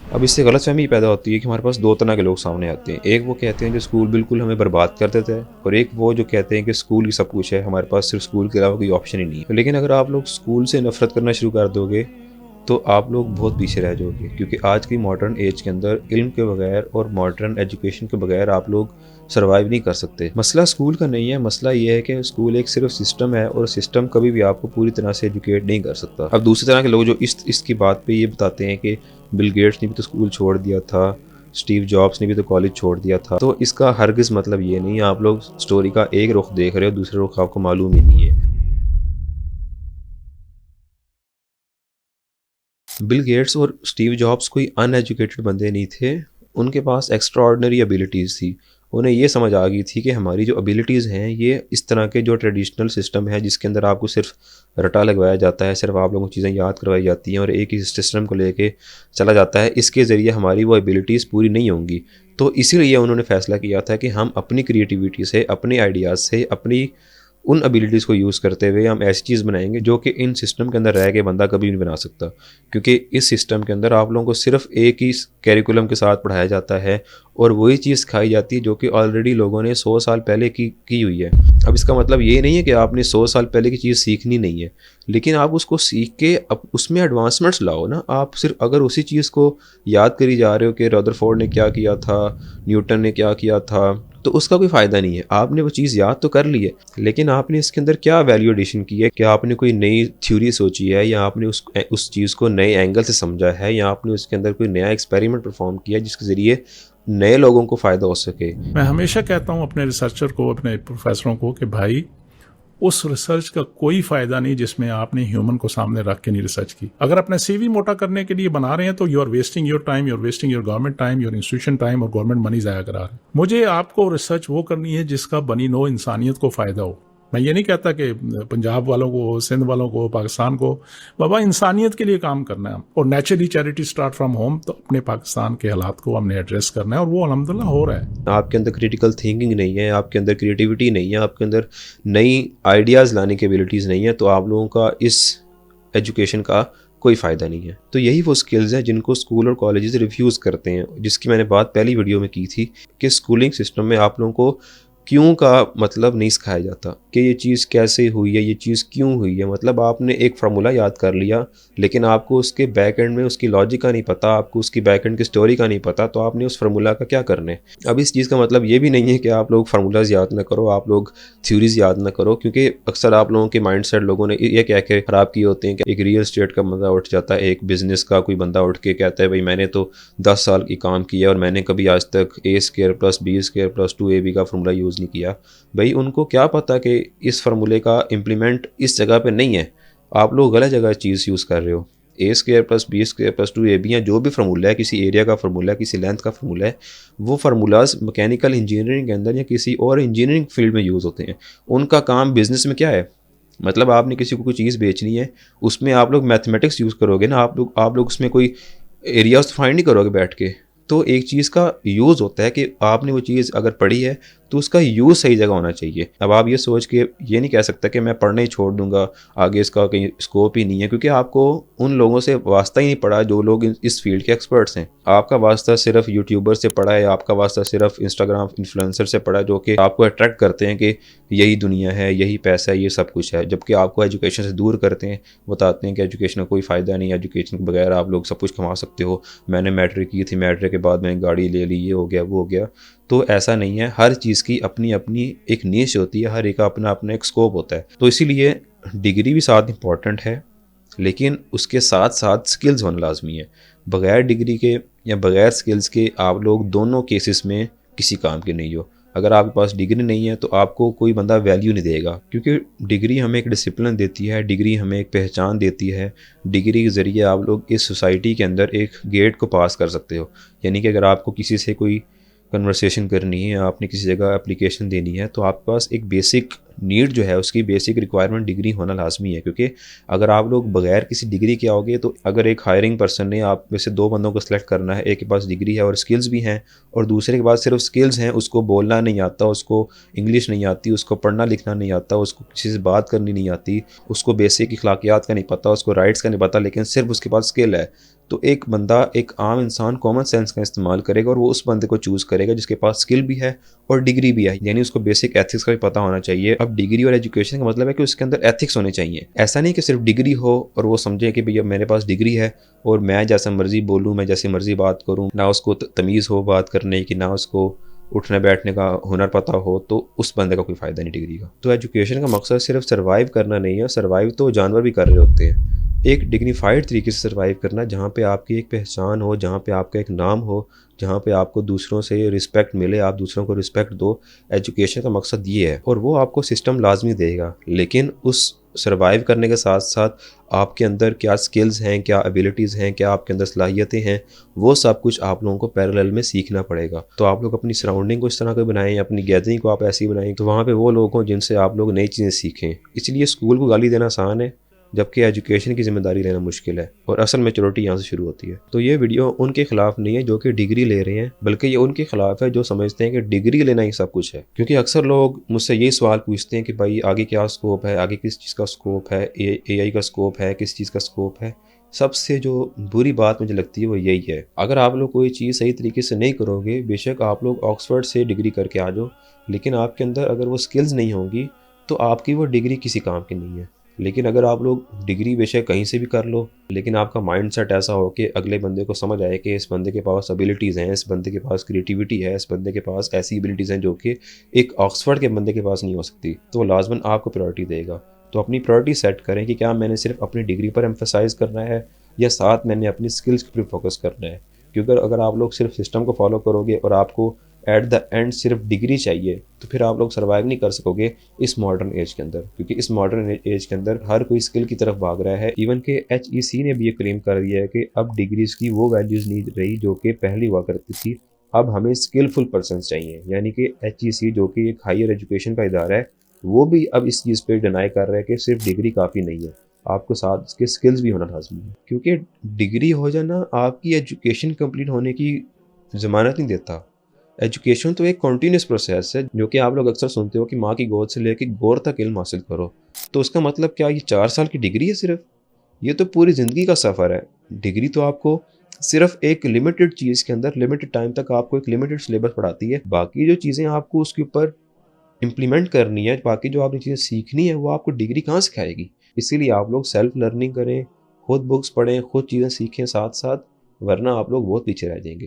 اب اس سے غلط فہمی پیدا ہوتی ہے کہ ہمارے پاس دو طرح کے لوگ سامنے آتے ہیں. ایک وہ کہتے ہیں جو اسکول بالکل ہمیں برباد کر دیتا ہے، اور ایک وہ جو کہتے ہیں کہ اسکول ہی سب کچھ ہے، ہمارے پاس صرف اسکول کے علاوہ کوئی آپشن ہی نہیں ہے. لیکن اگر آپ لوگ اسکول سے نفرت کرنا شروع کر دو گے تو آپ لوگ بہت پیچھے رہ جاؤ گے، کیونکہ آج کی ماڈرن ایج کے اندر علم کے بغیر اور ماڈرن ایجوکیشن کے بغیر آپ لوگ سروائیو نہیں کر سکتے. مسئلہ اسکول کا نہیں ہے، مسئلہ یہ ہے کہ اسکول ایک صرف سسٹم ہے، اور سسٹم کبھی بھی آپ کو پوری طرح سے ایجوکیٹ نہیں کر سکتا. اب دوسری طرح کے لوگ جو اس کی بات پہ یہ بتاتے ہیں کہ بل گیٹس نے بھی تو اسکول چھوڑ دیا تھا، اسٹیو جابس نے بھی تو کالج چھوڑ دیا تھا، تو اس کا ہرگز مطلب یہ نہیں. آپ لوگ سٹوری کا ایک رخ دیکھ رہے ہو، دوسرے رخ آپ کو معلوم ہی نہیں ہے. بل گیٹس اور اسٹیو جابس کوئی ان ایجوکیٹڈ بندے نہیں تھے، ان کے پاس ایکسٹرا آرڈنری ابیلٹیز تھی. انہیں یہ سمجھ آ گئی تھی کہ ہماری جو ابیلٹیز ہیں یہ اس طرح کے جو ٹریڈیشنل سسٹم ہے جس کے اندر آپ کو صرف رٹا لگوایا جاتا ہے، صرف آپ لوگوں کو چیزیں یاد کروائی جاتی ہیں اور ایک ہی سسٹم کو لے کے چلا جاتا ہے، اس کے ذریعے ہماری وہ ابیلٹیز پوری نہیں ہوں گی. تو اسی لیے انہوں نے فیصلہ کیا تھا کہ ہم اپنی کریٹیوٹی سے، اپنے آئیڈیاز سے، اپنی ان ابیلٹیز کو یوز کرتے ہوئے ہم ایسی چیز بنائیں گے جو کہ ان سسٹم کے اندر رہ کے بندہ کبھی نہیں بنا سکتا. کیونکہ اس سسٹم کے اندر آپ لوگوں کو صرف ایک ہی کیریکولم کے ساتھ پڑھایا جاتا ہے، اور وہی چیز کھائی جاتی ہے جو کہ آلریڈی لوگوں نے 100 سال پہلے کی ہوئی ہے. اب اس کا مطلب یہ نہیں ہے کہ آپ نے 100 سال پہلے کی چیز سیکھنی نہیں ہے، لیکن آپ اس کو سیکھ کے اب اس میں ایڈوانسمنٹس لاؤ نا. آپ صرف اگر اسی چیز کو یاد کری جا رہے ہو کہ رادرفورڈ نے کیا کیا تھا، نیوٹن نے کیا کیا تھا، تو اس کا کوئی فائدہ نہیں ہے. آپ نے وہ چیز یاد تو کر لی ہے، لیکن آپ نے اس کے اندر کیا ویلیو ایڈیشن کی ہے؟ کہ آپ نے کوئی نئی تھیوری سوچی ہے، یا آپ نے اس چیز کو نئے اینگل سے سمجھا ہے، یا آپ نے اس کے اندر کوئی نیا ایکسپیریمنٹ پرفارم کیا جس کے ذریعے نئے لوگوں کو فائدہ ہو سکے. میں ہمیشہ کہتا ہوں اپنے ریسرچر کو، اپنے پروفیسروں کو، کہ بھائی اس ریسرچ کا کوئی فائدہ نہیں جس میں آپ نے ہیومن کو سامنے رکھ کے نہیں ریسرچ کی. اگر اپنا سی وی موٹا کرنے کے لیے بنا رہے ہیں تو you are wasting your time, you are wasting your government time, your institution time, اور گورنمنٹ منی ضائع کرا رہے ہیں. مجھے آپ کو ریسرچ وہ کرنی ہے جس کا بنی نو انسانیت کو فائدہ ہو. میں یہ نہیں کہتا کہ پنجاب والوں کو، سندھ والوں کو، پاکستان کو، بابا انسانیت کے لیے کام کرنا ہے. اور naturally charity start from home. تو اپنے پاکستان کے حالات کو ہم نے ایڈریس کرنا ہے، اور وہ الحمدللہ ہو رہا ہے. آپ کے اندر کریٹیکل تھنکنگ نہیں ہے، آپ کے اندر کریٹیوٹی نہیں ہے، آپ کے اندر نئی آئیڈیاز لانے کی ایبلٹیز نہیں ہے، تو آپ لوگوں کا اس ایجوکیشن کا کوئی فائدہ نہیں ہے. تو یہی وہ سکلز ہیں جن کو اسکول اور کالجز ریفیوز کرتے ہیں، جس کی میں نے بات پہلی ویڈیو میں کی تھی کہ اسکولنگ سسٹم میں آپ لوگوں کو کیوں کا مطلب نہیں سکھایا جاتا، کہ یہ چیز کیسے ہوئی ہے، یہ چیز کیوں ہوئی ہے. مطلب آپ نے ایک فارمولا یاد کر لیا، لیکن آپ کو اس کے بیک اینڈ میں اس کی لاجک کا نہیں پتا، آپ کو اس کی بیک اینڈ کی سٹوری کا نہیں پتا، تو آپ نے اس فارمولا کا کیا کرنا ہے. اب اس چیز کا مطلب یہ بھی نہیں ہے کہ آپ لوگ فارمولاز یاد نہ کرو، آپ لوگ تھیوریز یاد نہ کرو، کیونکہ اکثر آپ لوگوں کے مائنڈ سیٹ لوگوں نے یہ کہہ کے خراب کیے ہوتے ہیں کہ ایک ریئل اسٹیٹ کا بندہ اٹھ جاتا ہے، ایک بزنس کا کوئی بندہ اٹھ کے کہتا ہے بھائی میں نے تو 10 سال کی کام کیا اور میں نے کبھی آج تک A²+B²+2AB کا فارمولا یوز نہیں کیا. بھائی ان کو کیا پتا کہ اس فارمولے کا امپلیمنٹ اس جگہ پہ نہیں ہے، آپ لوگ غلط جگہ چیز یوز کر رہے ہو. A²+B²+2AB یا جو بھی فارمولہ ہے، کسی ایریا کا فارمولہ ہے، کسی لینتھ کا فارمولہ ہے، وہ فارمولاز مکینیکل انجینئرنگ کے اندر یا کسی اور انجینئرنگ فیلڈ میں یوز ہوتے ہیں. ان کا کام بزنس میں کیا ہے؟ مطلب آپ نے کسی کو کوئی چیز بیچنی ہے، اس میں آپ لوگ میتھمیٹکس یوز کرو گے نا، آپ لوگ اس میں کوئی ایریاز فائنڈ نہیں کرو گے بیٹھ کے. تو ایک چیز کا یوز ہوتا ہے کہ آپ نے وہ چیز اگر پڑھی ہے تو اس کا یوز صحیح جگہ ہونا چاہیے. اب آپ یہ سوچ کے یہ نہیں کہہ سکتا کہ میں پڑھنا ہی چھوڑ دوں گا، آگے اس کا کہیں اسکوپ ہی نہیں ہے، کیونکہ آپ کو ان لوگوں سے واسطہ ہی نہیں پڑا جو لوگ اس فیلڈ کے ایکسپرٹس ہیں. آپ کا واسطہ صرف یوٹیوبر سے پڑا ہے، آپ کا واسطہ صرف انسٹاگرام انفلوئنسر سے پڑا ہے، جو کہ آپ کو اٹریکٹ کرتے ہیں کہ یہی دنیا ہے، یہی پیسہ ہے، یہ سب کچھ ہے، جبکہ آپ کو ایجوکیشن سے دور کرتے ہیں، بتاتے ہیں کہ ایجوکیشن کا کوئی فائدہ نہیں، ایجوکیشن کے بغیر آپ لوگ سب کچھ کما سکتے ہو. میں نے میٹرک کی تھی، میٹرک کے بعد میں نے گاڑی لے لی، یہ ہو گیا وہ ہو گیا. تو ایسا نہیں ہے، ہر چیز کی اپنی اپنی ایک نیش ہوتی ہے، ہر ایک کا اپنا اپنا ایک اسکوپ ہوتا ہے. تو اسی لیے ڈگری بھی ساتھ امپورٹنٹ ہے، لیکن اس کے ساتھ ساتھ سکلز ہونا لازمی ہے. بغیر ڈگری کے یا بغیر سکلز کے آپ لوگ دونوں کیسز میں کسی کام کے نہیں ہو. اگر آپ کے پاس ڈگری نہیں ہے تو آپ کو کوئی بندہ ویلیو نہیں دے گا، کیونکہ ڈگری ہمیں ایک ڈسپلن دیتی ہے، ڈگری ہمیں ایک پہچان دیتی ہے. ڈگری کے ذریعے آپ لوگ اس سوسائٹی کے اندر ایک گیٹ کو پاس کر سکتے ہو. یعنی کہ اگر آپ کو کسی سے کوئی کنورسیشن کرنی ہے، آپ نے کسی جگہ اپلیکیشن دینی ہے، تو آپ کے پاس ایک بیسک نیڈ جو ہے، اس کی بیسک ریکوائرمنٹ ڈگری ہونا لازمی ہے. کیونکہ اگر آپ لوگ بغیر کسی ڈگری کے آؤ گے تو اگر ایک ہائرنگ پرسن نے آپ میں سے 2 بندوں کو سلیکٹ کرنا ہے، ایک کے پاس ڈگری ہے اور سکلز بھی ہیں، اور دوسرے کے پاس صرف سکلز ہیں، اس کو بولنا نہیں آتا، اس کو انگلش نہیں آتی، اس کو پڑھنا لکھنا نہیں آتا، اس کو کسی سے بات کرنی نہیں آتی، اس کو بیسک اخلاقیات کا نہیں پتہ، اس کو رائٹس کا نہیں پتہ، لیکن صرف اس کے پاس سکل ہے، تو ایک بندہ، ایک عام انسان کامن سینس کا استعمال کرے گا اور وہ اس بندے کو چوز کرے گا جس کے پاس اسکل بھی ہے اور ڈگری بھی ہے، یعنی اس کو بیسک ایتھکس کا بھی پتہ ہونا چاہیے. اب ڈگری اور ایجوکیشن کا مطلب ہے کہ اس کے اندر ایتھکس ہونے چاہیے. ایسا نہیں کہ صرف ڈگری ہو اور وہ سمجھے کہ بھئی میرے پاس ڈگری ہے اور میں جیسا مرضی بولوں، میں جیسے مرضی بات کروں، نہ اس کو تمیز ہو بات کرنے کی، نہ اس کو اٹھنے بیٹھنے کا ہنر پتہ ہو، تو اس بندے کا کوئی فائدہ نہیں ڈگری کا. تو ایجوکیشن کا مقصد صرف سروائیو کرنا نہیں ہے، سروائیو تو جانور بھی کر رہے ہوتے ہیں. ایک ڈگنیفائڈ طریقے سے سروائیو کرنا، جہاں پہ آپ کی ایک پہچان ہو، جہاں پہ آپ کا ایک نام ہو، جہاں پہ آپ کو دوسروں سے رسپیکٹ ملے، آپ دوسروں کو رسپیکٹ دو. ایجوکیشن کا مقصد یہ ہے، اور وہ آپ کو سسٹم لازمی دے گا. لیکن اس سروائیو کرنے کے ساتھ ساتھ آپ کے اندر کیا سکلز ہیں، کیا ایبیلٹیز ہیں، کیا آپ کے اندر صلاحیتیں ہیں، وہ سب کچھ آپ لوگوں کو پیرالل میں سیکھنا پڑے گا. تو آپ لوگ اپنی سراؤنڈنگ کو اس طرح کا بنائیں، اپنی گیدرنگ کو آپ ایسی بنائیں تو وہاں پہ وہ لوگ ہوں جن سے آپ لوگ نئی چیزیں سیکھیں. اس لیے اسکول کو گالی دینا آسان ہے، جبکہ ایجوکیشن کی ذمہ داری لینا مشکل ہے، اور اصل میچورٹی یہاں سے شروع ہوتی ہے. تو یہ ویڈیو ان کے خلاف نہیں ہے جو کہ ڈگری لے رہے ہیں، بلکہ یہ ان کے خلاف ہے جو سمجھتے ہیں کہ ڈگری لینا ہی سب کچھ ہے. کیونکہ اکثر لوگ مجھ سے یہی سوال پوچھتے ہیں کہ بھائی آگے کیا اسکوپ ہے، آگے کس چیز کا اسکوپ ہے، اے آئی کا اسکوپ ہے، کس چیز کا اسکوپ ہے. سب سے جو بری بات مجھے لگتی ہے وہ یہی ہے، اگر آپ لوگ کوئی چیز صحیح طریقے سے نہیں کرو گے، بے شک آپ لوگ آکسفورڈ سے ڈگری کر کے آ جاؤ، لیکن آپ کے اندر اگر وہ سکلز نہیں ہوں گی تو آپ کی وہ ڈگری کسی کام کی نہیں ہے. لیکن اگر آپ لوگ ڈگری بے شک کہیں سے بھی کر لو، لیکن آپ کا مائنڈ سیٹ ایسا ہو کہ اگلے بندے کو سمجھ آئے کہ اس بندے کے پاس ابیلٹیز ہیں، اس بندے کے پاس کریٹیوٹی ہے، اس بندے کے پاس ایسی ایبلٹیز ہیں جو کہ ایک آکسفورڈ کے بندے کے پاس نہیں ہو سکتی، تو وہ لازماً آپ کو پرائرٹی دے گا. تو اپنی پرائرٹی سیٹ کریں کہ کیا میں نے صرف اپنی ڈگری پر ایمفسائز کرنا ہے یا ساتھ میں نے اپنی سکلز پر فوکس کرنا ہے. کیونکہ اگر آپ لوگ صرف سسٹم کو فالو کرو گے اور آپ کو ایٹ دا اینڈ صرف ڈگری چاہیے، تو پھر آپ لوگ سروائیو نہیں کر سکو گے اس ماڈرن ایج کے اندر. کیونکہ اس ماڈرن ایج کے اندر ہر کوئی اسکل کی طرف بھاگ رہا ہے. ایون کہ HEC نے بھی یہ کلیم کر دیا ہے کہ اب ڈگریز کی وہ ویلیوز نہیں رہی جو کہ پہلی ہوا کرتی تھی، اب ہمیں اسکلفل پرسنس چاہیے. یعنی کہ HEC جو کہ ایک ہائر ایجوکیشن کا ادارہ ہے، وہ بھی اب اس چیز پہ ڈینائی کر رہا ہے کہ صرف ڈگری کافی نہیں ہے، آپ کو ساتھ اس کے سکلز بھی ہونا لازمی ہے. کیونکہ ڈگری ہو جانا آپ کی ایجوکیشن کمپلیٹ ہونے کی ضمانت نہیں دیتا. ایجوکیشن تو ایک کنٹینیوس پروسیس ہے، جو کہ آپ لوگ اکثر سنتے ہو کہ ماں کی گود سے لے کے گور تک علم حاصل کرو. تو اس کا مطلب کیا یہ 4 سال کی ڈگری ہے صرف؟ یہ تو پوری زندگی کا سفر ہے. ڈگری تو آپ کو صرف ایک لمیٹڈ چیز کے اندر لمیٹڈ ٹائم تک آپ کو ایک لمیٹڈ سلیبس پڑھاتی ہے. باقی جو چیزیں آپ کو اس کے اوپر امپلیمنٹ کرنی ہے، باقی جو آپ نے چیزیں سیکھنی ہے، وہ آپ کو ڈگری کہاں سکھائے گی؟ اسی لیے آپ لوگ سیلف لرننگ کریں، خود بکس پڑھیں، خود چیزیں سیکھیں ساتھ ساتھ، ورنہ آپ لوگ بہت پیچھے رہ جائیں گے.